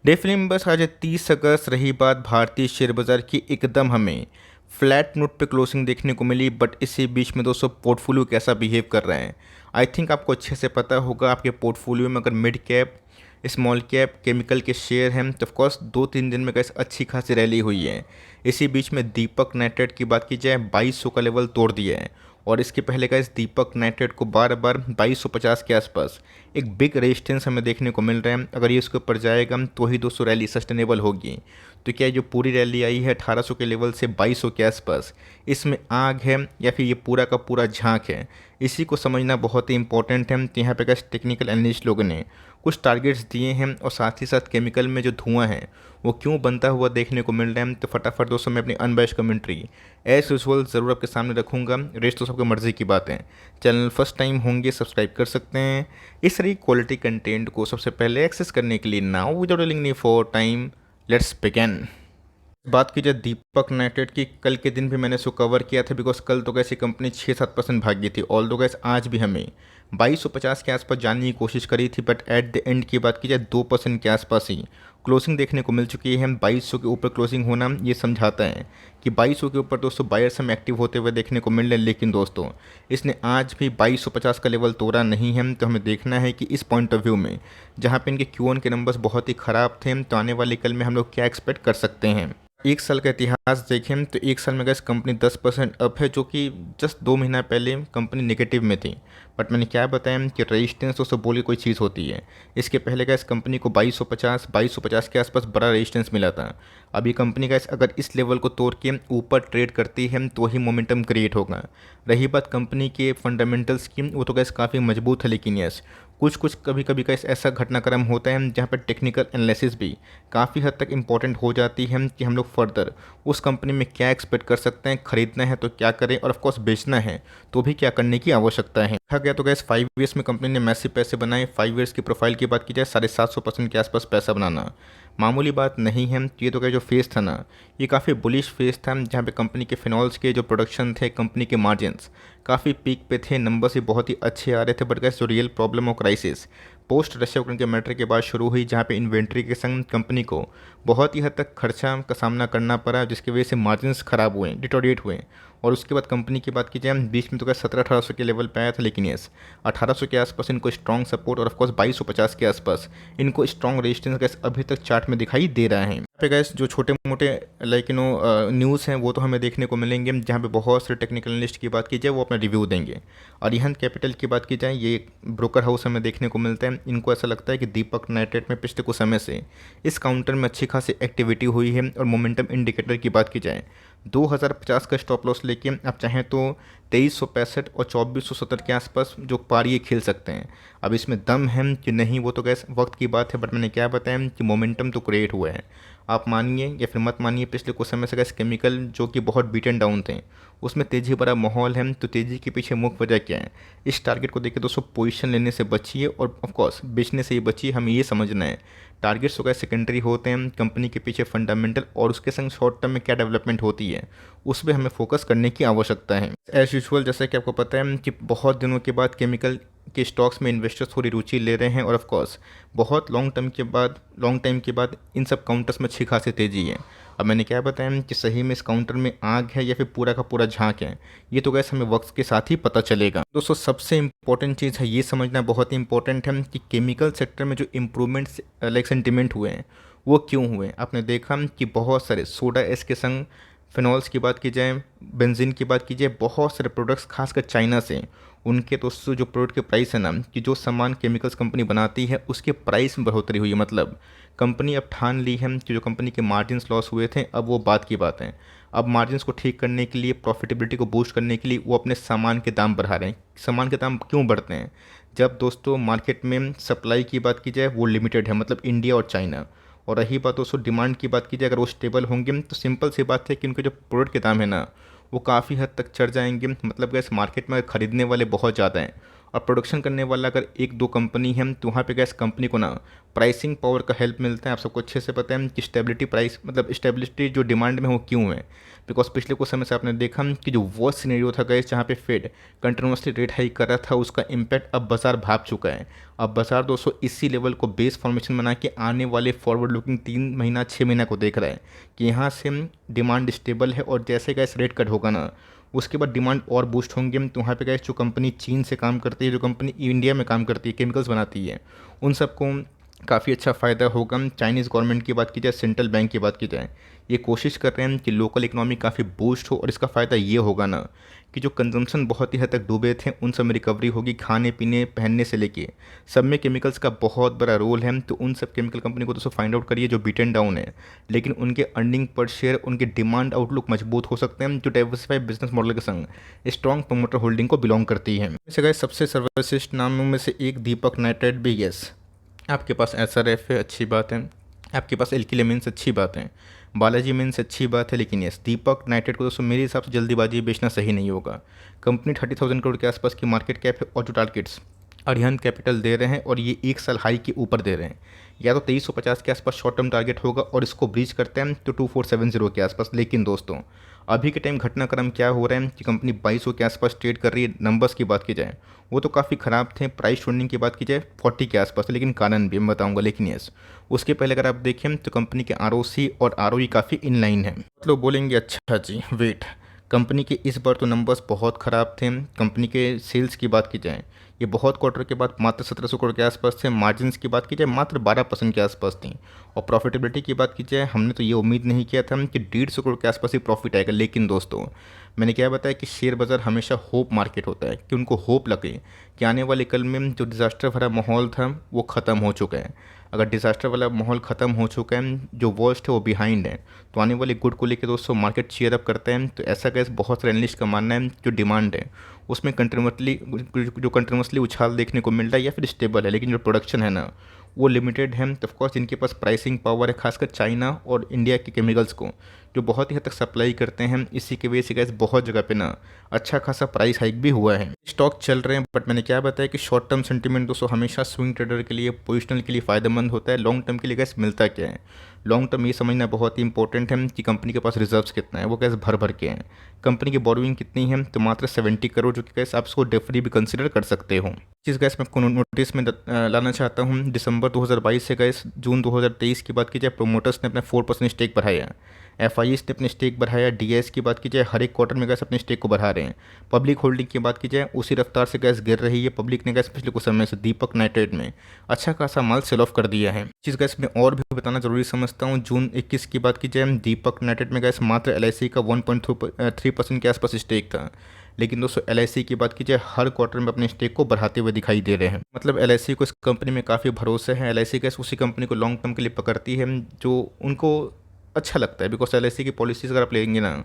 Definitely members, आज 30 अगस्त रही बात भारतीय शेयर बाजार की, एकदम हमें फ्लैट नोट पे क्लोजिंग देखने को मिली। बट इसी बीच में दोस्तों पोर्टफोलियो कैसा बिहेव कर रहे हैं, आई थिंक आपको अच्छे से पता होगा। आपके पोर्टफोलियो में अगर mid cap, small cap, chemical के शेयर हैं तो ऑफकोर्स 2-3 दिन में कैसे अच्छी खासी रैली हुई है। इसी बीच में दीपक नाइट्रेट की बात की जाए, 2200 का लेवल तोड़ दिया है। और इसके पहले का इस दीपक नाइट्रेट को बार बार 2250 के आसपास एक बिग रेजिस्टेंस हमें देखने को मिल रहा है। अगर ये इसके ऊपर जाएगा तो ही दोस्तों रैली सस्टेनेबल होगी। तो क्या जो पूरी रैली आई है 1800 के लेवल से 2200 के आसपास, इसमें आग है या फिर ये पूरा का पूरा झांक है, इसी को समझना बहुत ही इंपॉर्टेंट है। तो यहाँ पे कैसे टेक्निकल एनालिस्ट लोगों ने कुछ टारगेट्स दिए हैं और साथ ही साथ केमिकल में जो धुआं है वो क्यों बनता हुआ देखने को मिल रहा है। तो फटाफट दोस्तों मैं अपनी अनबैश कमेंट्री एज यूजुअल ज़रूर आपके सामने रखूँगा। रेस्ट तो सबकी मर्ज़ी की बात है। चैनल फर्स्ट टाइम होंगे सब्सक्राइब कर सकते हैं इस तरह क्वालिटी कंटेंट को सबसे पहले एक्सेस करने के लिए। Now without delaying any for time, let's begin. बात की जाए दीपक नाइट्रेट की, कल के दिन भी मैंने इसको कवर किया था बिकॉज कल तो कैसी कंपनी 6-7% भागी थी। ऑल दो गैस आज भी हमें 2250 के आसपास जाने की कोशिश करी थी, बट एट द एंड की बात की जाए 2% के आसपास ही क्लोजिंग देखने को मिल चुकी है। 2200 के ऊपर क्लोजिंग होना ये समझाता है कि 2200 के ऊपर दोस्तों बायर्स हमें एक्टिव होते हुए देखने को मिल रहे हैं। लेकिन दोस्तों इसने आज भी 2250 का लेवल तोड़ा नहीं है। तो हमें देखना है कि इस पॉइंट ऑफ व्यू में जहाँ पे इनके Q1 के नंबर्स बहुत ही ख़राब थे, तो आने वाले कल में हम लोग क्या एक्सपेक्ट कर सकते हैं। एक साल का इतिहास देखें तो एक साल में गैस कंपनी 10% अप है, जो कि जस्ट 2 महीना पहले कंपनी नेगेटिव में थी। बट मैंने क्या बताया कि रेजिस्टेंस तो सब बोल के कोई चीज़ होती है। इसके पहले गैस कंपनी को 2250 के आसपास बड़ा रेजिस्टेंस मिला था। अभी कंपनी गैस अगर इस लेवल को तोड़ के ऊपर ट्रेड करती है तो ही मोमेंटम क्रिएट होगा। रही बात कंपनी के फंडामेंटल्स की, वो तो गैस काफ़ी मजबूत है। लेकिन यस कुछ कुछ कभी कभी का ऐसा घटनाक्रम होता है जहाँ पर टेक्निकल एनालिसिस भी काफ़ी हद तक इंपॉर्टेंट हो जाती है कि हम लोग फर्दर उस कंपनी में क्या एक्सपेक्ट कर सकते हैं। खरीदना है तो क्या करें, और ऑफकोर्स बेचना है तो भी क्या करने की आवश्यकता है। देखा गया तो गैस 5 ईयर्स में कंपनी ने मैसिव पैसे बनाए। 5 ईयर्स की प्रोफाइल की बात की जाए 750% के आसपास पैसा बनाना मामूली बात नहीं है। ये तो क्या जो फेस था ना, ये काफ़ी बुलिश फेस था, जहाँ पे कंपनी के फिनॉल्स के जो प्रोडक्शन थे, कंपनी के मार्जिन्स काफ़ी पीक पे थे, नंबर्स भी बहुत ही अच्छे आ रहे थे। बट गैस जो रियल प्रॉब्लम और क्राइसिस पोस्ट रशिया यूक्रेन के मैटर के बाद शुरू हुई, जहाँ पे इन्वेंट्री के संग कंपनी को बहुत ही हद तक खर्चा का सामना करना पड़ा, जिसकी वजह से मार्जिन्स खराब हुए, डिटोरिएट हुए। और उसके बाद कंपनी की बात की जाए बीच में तो क्या 1700-1800 के लेवल पे आया था। लेकिन यस 1800 के आसपास इनको स्ट्रॉन्ग सपोर्ट और ऑफकोर्स 2250 के आसपास इनको स्ट्रॉन्ग रेजिस्टेंस गैस अभी तक चार्ट में दिखाई दे रहा है। यहाँ पे गैस जो छोटे मोटे लाइक न्यूज़ हैं वो तो हमें देखने को मिलेंगे, जहाँ पे बहुत से टेक्निकल एनालिस्ट की बात की जाए वो अपना रिव्यू देंगे। अरिहंत कैपिटल की बात की जाए, ये ब्रोकर हाउस हमें देखने को मिलता है। इनको ऐसा लगता है कि दीपक नाइट्रेट में पिछले कुछ समय से इस काउंटर में अच्छी खासी एक्टिविटी हुई है। और मोमेंटम इंडिकेटर की बात की जाए 2050 का स्टॉप लॉस लेके आप चाहें तो 2365 और 2470 के आसपास जो पार ये खेल सकते हैं। अब इसमें दम है कि नहीं वो तो गैस वक्त की बात है। बट मैंने क्या बताया कि मोमेंटम तो क्रिएट हुआ है। आप मानिए या फिर मत मानिए, पिछले कुछ समय से गैस केमिकल जो कि बहुत बीटन डाउन थे उसमें तेज़ी भरा माहौल है। तो तेज़ी के पीछे मुख्य वजह क्या है, इस टारगेट को देखिए दोस्तों, पोजीशन लेने से बचिए और ऑफकोर्स बेचने से ही बचिए। हमें ये समझना है टारगेट्स वगैरह सेकेंडरी होते हैं, कंपनी के पीछे फंडामेंटल और उसके संग शॉर्ट टर्म में क्या डेवलपमेंट होती है उस पर हमें फोकस करने की आवश्यकता है। एज यूजुअल जैसा कि आपको पता है कि बहुत दिनों के बाद केमिकल के स्टॉक्स में इन्वेस्टर्स थोड़ी रुचि ले रहे हैं। और ऑफ कोर्स बहुत लॉन्ग टाइम के बाद इन सब काउंटर्स में अच्छी खासी तेज़ी है। अब मैंने क्या बताया कि सही में इस काउंटर में आग है या फिर पूरा का पूरा झांक है, ये तो गैस हमें वक्त के साथ ही पता चलेगा। दोस्तों सबसे इंपॉर्टेंट चीज़ है ये समझना बहुत ही इंपॉर्टेंट है कि केमिकल सेक्टर में जो इम्प्रूवमेंट्स लाइक सेंटिमेंट हुए हैं वो क्यों हुए। आपने देखा कि बहुत सारे सोडा एस के संग फिनॉल्स की बात की जाए, बेंजीन की बात की जाए, बहुत सारे प्रोडक्ट्स खासकर चाइना से उनके दोस्तों जो प्रोडक्ट के प्राइस है ना, कि जो सामान केमिकल्स कंपनी बनाती है उसके प्राइस में बढ़ोतरी हुई है। मतलब कंपनी अब ठान ली है कि जो कंपनी के मार्जिन्स लॉस हुए थे अब वो बात की बात है। अब मार्जिन्स को ठीक करने के लिए, प्रॉफिटेबिलिटी को बूस्ट करने के लिए वो अपने सामान के दाम बढ़ा रहे हैं। सामान के दाम क्यों बढ़ते हैं, जब दोस्तों मार्केट में सप्लाई की बात की जाए वो लिमिटेड है, मतलब इंडिया और चाइना। और रही बात दोस्तों डिमांड की बात की जाए, अगर वो स्टेबल होंगे तो सिंपल सी बात है कि उनके जो प्रोडक्ट के दाम है ना वो काफ़ी हद तक चढ़ जाएंगे। मतलब गैस मार्केट में खरीदने वाले बहुत ज़्यादा हैं और प्रोडक्शन करने वाला अगर एक दो कंपनी है तो वहाँ पे गैस कंपनी को ना प्राइसिंग पावर का हेल्प मिलता है। आप सबको अच्छे से पता है कि स्टेबिलिटी प्राइस मतलब स्टेबिलिटी जो डिमांड में वो क्यों है, बिकॉज पिछले कुछ समय से आपने देखा कि जो वर्स्ट सिनेरियो था गैस जहाँ पे फेड कंटिन्यूसली रेट हाइक कर रहा था, उसका इम्पैक्ट अब बाजार भाप चुका है। अब बाजार दोस्तों इसी लेवल को बेस फॉर्मेशन बना के आने वाले फॉरवर्ड लुकिंग 3 महीना 6 महीना को देख रहा है कि यहाँ से डिमांड स्टेबल है, और जैसे गैस रेट कट होगा ना उसके बाद डिमांड और बूस्ट होंगे। तो वहाँ पे गैस जो कंपनी चीन से काम करती है, जो कंपनी इंडिया में काम करती है, केमिकल्स बनाती है, उन सबको काफ़ी अच्छा फ़ायदा होगा। चाइनीज़ गवर्नमेंट की बात की जाए, सेंट्रल बैंक की बात की जाए, ये कोशिश कर रहे हैं कि लोकल इकोनॉमी काफ़ी बूस्ट हो, और इसका फ़ायदा ये होगा ना कि जो कंजम्पशन बहुत ही हद तक डूबे थे उन सब में रिकवरी होगी। खाने पीने पहनने से लेके सब में केमिकल्स का बहुत बड़ा रोल है। तो उन सब केमिकल कंपनी को दोस्तों फाइंड आउट करिए जो बीट एंड डाउन है, लेकिन उनके अर्निंग पर शेयर, उनके डिमांड आउटलुक मजबूत हो सकते हैं, जो डाइवर्सिफाइड बिजनेस मॉडल के संग स्ट्रॉन्ग प्रमोटर होल्डिंग को बिलोंग करती है। इसे गए सबसे सर्वश्रेष्ठ नामों में से एक दीपक नाइट्राइट भी। यस, आपके पास एसआरएफ है, अच्छी बात है। आपके पास एल्किल मीन्स, अच्छी बात है। बालाजी मीन्स, अच्छी बात है। लेकिन यस, दीपक नाइट्राइट को दोस्तों मेरे हिसाब से जल्दीबाजी बेचना सही नहीं होगा। कंपनी 30,000 करोड़ के आसपास की मार्केट कैप है, और जो टारगेट्स अरिहंत कैपिटल दे रहे हैं और ये 1 साल हाई के ऊपर दे रहे हैं, या तो 2350 के आसपास शॉर्ट टर्म टारगेट होगा, और इसको ब्रीच करते हैं तो 2470 के आसपास। लेकिन दोस्तों अभी के टाइम घटनाक्रम क्या हो रहा है कि कंपनी 2200 के आसपास ट्रेड कर रही है। नंबर्स की बात की जाए वो तो काफ़ी ख़राब थे। प्राइस ट्रेंडिंग की बात की जाए 40 के आसपास, लेकिन कारण भी मैं बताऊंगा। लेकिन यस, उसके पहले अगर आप देखें तो कंपनी के आरओसी और आरओई काफ़ी इन लाइन है। लोग बोलेंगे अच्छा जी वेट, कंपनी के इस बार तो नंबर्स बहुत ख़राब थे। कंपनी के सेल्स की बात की जाए ये बहुत क्वार्टर के बाद मात्र 1700 करोड़ के आसपास थे। मार्जिन्स की बात की जाए मात्र 12% के आसपास थी, और प्रॉफिटेबिलिटी की बात की जाए हमने तो ये उम्मीद नहीं किया था कि 150 करोड़ के आसपास ही प्रॉफिट आएगा। लेकिन दोस्तों मैंने क्या बताया कि शेयर बाज़ार हमेशा होप मार्केट होता है, कि उनको होप लगे कि आने वाले कल में जो डिज़ास्टर भरा माहौल था वो ख़त्म हो चुका है। अगर डिज़ास्टर वाला माहौल ख़त्म हो चुका है, जो वर्स्ट है वो बिहाइंड है, तो आने वाले गुड को लेकर दोस्तों मार्केट चीयर अप करते हैं। तो ऐसा गैस बहुत सारे एनालिस्ट का मानना है जो डिमांड है उसमें कंटिन्यूसली उछाल देखने को मिल रहा है या फिर स्टेबल है, लेकिन जो प्रोडक्शन है ना वो लिमिटेड है। तो ऑफकोर्स जिनके पास प्राइसिंग पावर है, खासकर चाइना और इंडिया के केमिकल्स को जो बहुत ही हद तक सप्लाई करते हैं, इसी की वजह से गैस बहुत जगह पे ना अच्छा खासा प्राइस हाइक भी हुआ है। स्टॉक चल रहे हैं, बट मैंने क्या बताया कि शॉर्ट टर्म सेंटीमेंट दोस्तों हमेशा स्विंग ट्रेडर के लिए, पोजिशनल के लिए फ़ायदेमंद होता है। लॉन्ग टर्म के लिए गैस मिलता क्या है, लॉन्ग टर्म ये समझना बहुत ही इंपॉर्टेंट है कि कंपनी के पास रिजर्व्स कितना है, वो गैस भर भर के हैं। कंपनी की बोरोइंग कितनी है, तो मात्र 70 करोड़, जो कि गैस आप उसको डेफरी भी कंसिडर कर सकते हो। चीज़ गैस मैं आपको नोटिस में लाना चाहता हूँ, दिसंबर 2022 से गैस जून 2023 की बात की जाए प्रोमोटर्स ने अपना 4% स्टेक बढ़ाया, एफआईएस ने अपने स्टेक बढ़ाया, डीएस की बात की जाए हर एक क्वार्टर में गैस अपने स्टेक को बढ़ा रहे हैं। पब्लिक होल्डिंग की बात की जाए उसी रफ्तार से गैस गिर रही है। पब्लिक ने गैस पिछले कुछ समय से दीपक नाइट्राइट में अच्छा खासा माल सेल ऑफ कर दिया है। चीज़ गैस मैं और भी बताना जरूरी समझता हूँ, जून 21 की बात की जाए दीपक नाइट्राइट में गैस मात्र एलआईसी का 1.3% के आसपास स्टेक था। लेकिन दोस्तों एलआईसी की बात की जाए हर क्वार्टर में अपने स्टेक को बढ़ाते हुए दिखाई दे रहे हैं। मतलब एलआईसी को इस कंपनी में काफ़ी भरोसा है। एलआईसी गैस उसी कंपनी को लॉन्ग टर्म के लिए पकड़ती है जो उनको अच्छा लगता है, बिकॉज एलआईसी की पॉलिसीज़ अगर आप लेंगे ना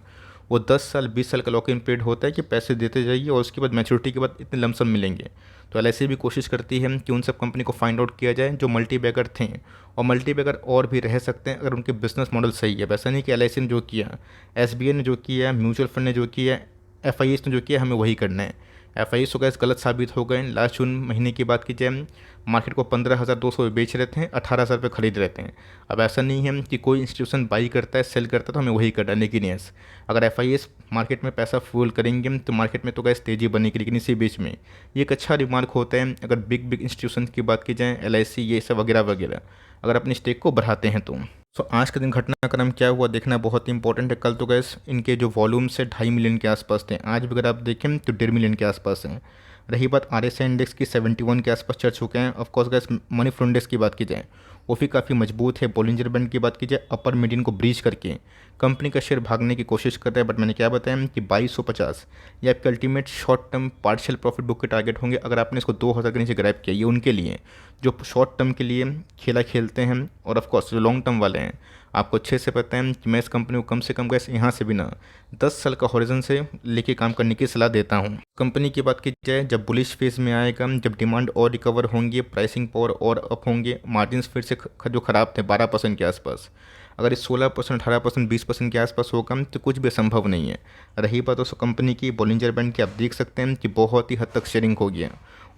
वो 10 साल 20 साल का लॉक इन पीरियड होता है कि पैसे देते जाइए और उसके बाद मैच्योरिटी के बाद इतने लमसम मिलेंगे। तो एलआईसी भी कोशिश करती है कि उन सब कंपनी को फाइंड आउट किया जाए जो मल्टी बैगर थे, और मल्टी बैगर और भी रह सकते हैं अगर उनके बिजनेस मॉडल सही है। वैसा नहीं कि एलआईसी ने जो किया, एसबीआई ने जो किया, म्यूचुअल फंड ने जो किया, एफआईएस ने जो किया, हमें वही करना है। एफआईएस तो गैस गलत साबित हो गए। लास्ट जून महीने की बात की जाए मार्केट को 15,200 बेच रहे थे, 18,000 रुपये खरीद रहे थे। अब ऐसा नहीं है कि कोई इंस्टीट्यूशन बाई करता है सेल करता है तो हमें वही करना है। लेकिन यस, अगर एफआईएस मार्केट में पैसा फूल करेंगे तो मार्केट में तो गैस तेज़ी बनेगी। लेकिन इसी बीच में ये एक अच्छा रिमार्क होता है अगर बिग इंस्टीट्यूशन की बात की जाए, एलआईसी ये सब वगैरह वगैरह अगर अपने स्टेक को बढ़ाते हैं तो। आज के दिन घटनाक्रम क्या हुआ देखना बहुत ही इंपॉर्टेंट है। कल तो गैस इनके जो वॉल्यूम से 2.5 मिलियन के आसपास थे, आज भी अगर आप देखें तो 1.5 मिलियन के आसपास हैं। रही बात आरएसआई इंडेक्स की 71 के आसपास चढ़ चुके हैं। Of course gas money flow index की बात की जाए वो भी काफ़ी मजबूत है। बॉलिंजर बैंड की बात की जाए अपर मीडियन को ब्रीच करके कंपनी का शेयर भागने की कोशिश कर रहा है। बट मैंने क्या बताया कि 2250 ये आपके ultimate short term partial profit book के टारगेट होंगे। अगर आपने इसको 2000 के नीचे ग्रैब किया, ये उनके लिए जो शॉर्ट टर्म के लिए खेला खेलते हैं, और ऑफकोर्स जो लॉन्ग टर्म वाले हैं आपको अच्छे से पता है कि मैं इस कंपनी को कम से कम गैस यहाँ से भी ना 10 साल का हॉरिजन से लेके काम करने की सलाह देता हूँ। कंपनी की बात की जाए जब बुलिश फेज में आएगा, जब डिमांड और रिकवर होंगे, प्राइसिंग पावर और अप होंगे, मार्जिन फिर से जो ख़राब थे 12% के आसपास, अगर इस 16%, 18%, 20% के आसपास होगा तो कुछ भी संभव नहीं है। रही बात उस कंपनी की बॉलिंजर बैंड की, आप देख सकते हैं कि बहुत ही हद तक शेयरिंग हो गया।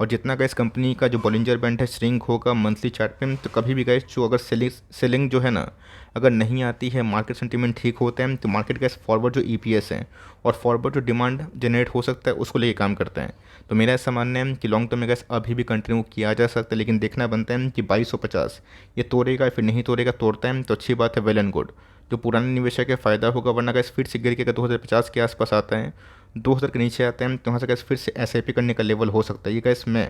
और जितना गैस कंपनी का जो बॉलिंजर बैंड है श्रिंक होगा मंथली चार्ट पे, तो कभी भी गैस जो अगर सेलिंग जो है ना अगर नहीं आती है, मार्केट सेंटीमेंट ठीक होता है, तो मार्केट गैस फॉरवर्ड जो ईपीएस है और फॉरवर्ड जो डिमांड जनरेट हो सकता है उसको लेके काम करता है। तो मेरा ऐसा मानना है कि लॉन्ग टर्म में गैस अभी भी कंटिन्यू किया जा सकता है, लेकिन देखना बनता है कि 2250 ये तोड़ेगा या फिर नहीं तोड़ेगा। तोड़ता है तो अच्छी बात है, वेल एंड गुड, जो पुराने निवेशक है फ़ायदा होगा। वरना गैस फिर से गिर के अगर 2050 के आसपास आता है, 2000 के नीचे आते हैं, तो वहाँ से गैस फिर से एसआईपी करने का लेवल हो सकता है। ये गैस मैं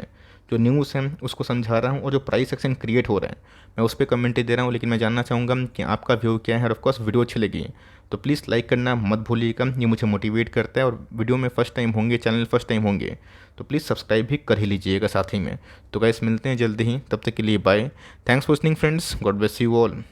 जो न्यूज़ है उसको समझा रहा हूँ, और जो प्राइस एक्शन क्रिएट हो रहा है मैं उस पर कमेंट दे रहा हूँ। लेकिन मैं जानना चाहूँगा कि आपका व्यू क्या है, और ऑफकोर्स वीडियो अच्छी लगी तो प्लीज़ लाइक करना मत भूलिएगा, ये मुझे मोटिवेट करता है। और वीडियो में फर्स्ट टाइम होंगे, चैनल फर्स्ट टाइम होंगे, तो प्लीज़ सब्सक्राइब भी कर ही लीजिएगा साथ ही में। तो गाइस मिलते हैं जल्दी ही, तब तक के लिए bye. Thanks for listening friends, God bless you all.